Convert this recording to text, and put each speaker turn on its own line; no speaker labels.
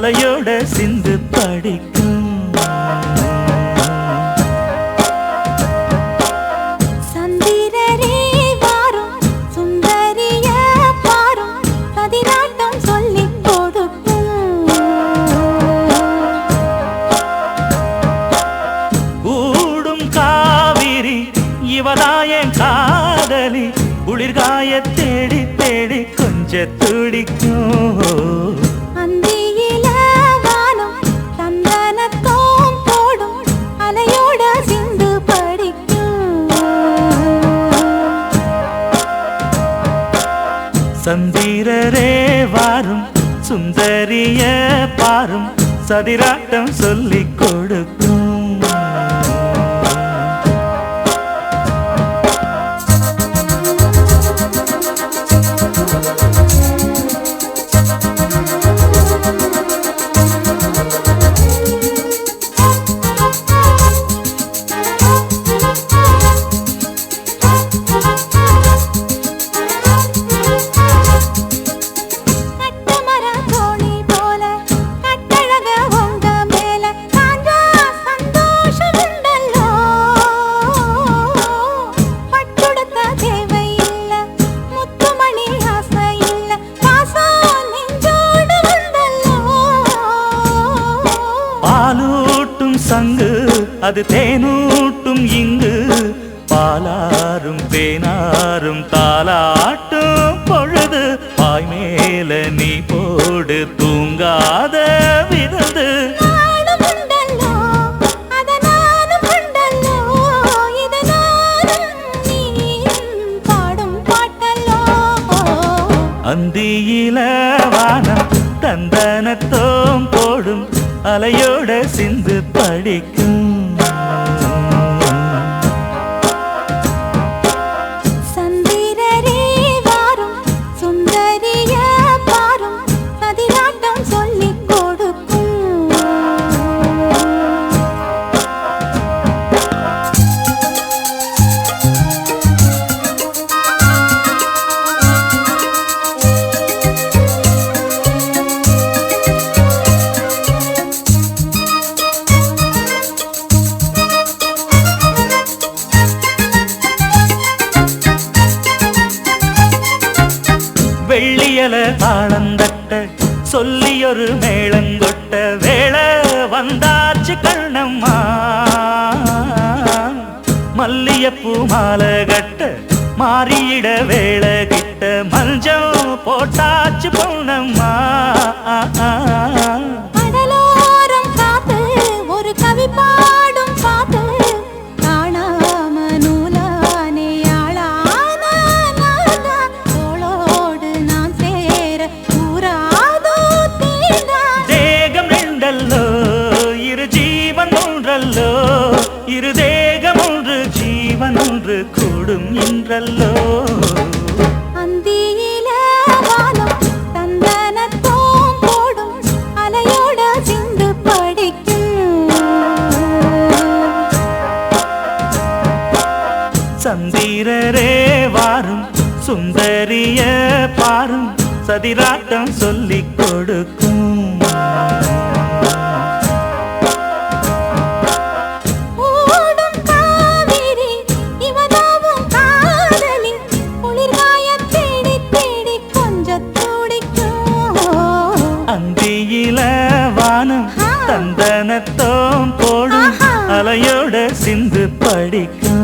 அலையோட சிந்து படிக்கும்.
சந்திரரே வாரும் சுந்தரிய பாரும் பதினாட்டம் சொல்லிக் கொடுக்கும்.
கூடும் காவிரி இவதாயன் காதலி குளிர்காய தேடி தேடி கொஞ்ச துடிக்கும்.
அந்தியில வானம் சந்தனத்தோம் போடும் அலையோட சிந்து படிக்கும்.
சந்திரரே வாரும் சுந்தரிய பாரும் சதிராட்டம் சொல்லிக் கொடுக்கும். பாலூட்டும் சங்கு அது தேனூட்டும் இங்கு பாலாரும் தேனாரும் தாலாட்டும் பொழுது பாய் மேல நீ போடு தூங்காத விருது. அந்தியில வானம் தந்தனத்தோம் போடும் அலையோட சிந்து படிக்கும்.
சந்திரரே வாரும் சுந்தரிய பாரும் சதிராட்டம் சொல்லிக் கொடுக்கும்.
வெள்ளியல தாளந்தட்ட சொல்லியொரு மேளங்கொட்ட வேளை வந்தாச்சு கண்ணம்மா. மல்லியப்பூ மாலை கட்ட மாறியிட வேளை கிட்ட மஞ்சள் போட்டாச்சு பொன்னம்மா.
கடலோரம் காத்து ஒரு கவி பாடும் பாட்டு காணாம நூலானே ஆளான தோளோடு நான் சேர கூறாதோ தீர்ந்தான்.
தேகம் ரெண்டல்லோ இரு ஜீவன் ஒன்றல்லோ இரு தேகம் ஒன்று ஜீவன் ஒன்று கூடும் என்றல்லோ.
அந்தியில வானம் தந்தனத்தோம் போடும் அலையோட சிந்து படிக்கும்.
சந்திரரே வாரும் சுந்தரிய பாரும் சதிராட்டம் சொல்லிக் கொடுக்கும்.
ஓடும் காவிரி இவதாவும் காதலி குளிர்காய தேடி தேடி கொஞ்சம் துடிக்கும்.
அந்தியில வானம் தந்தனத்தோம் போடும் அலையோட சிந்து படிக்கும்.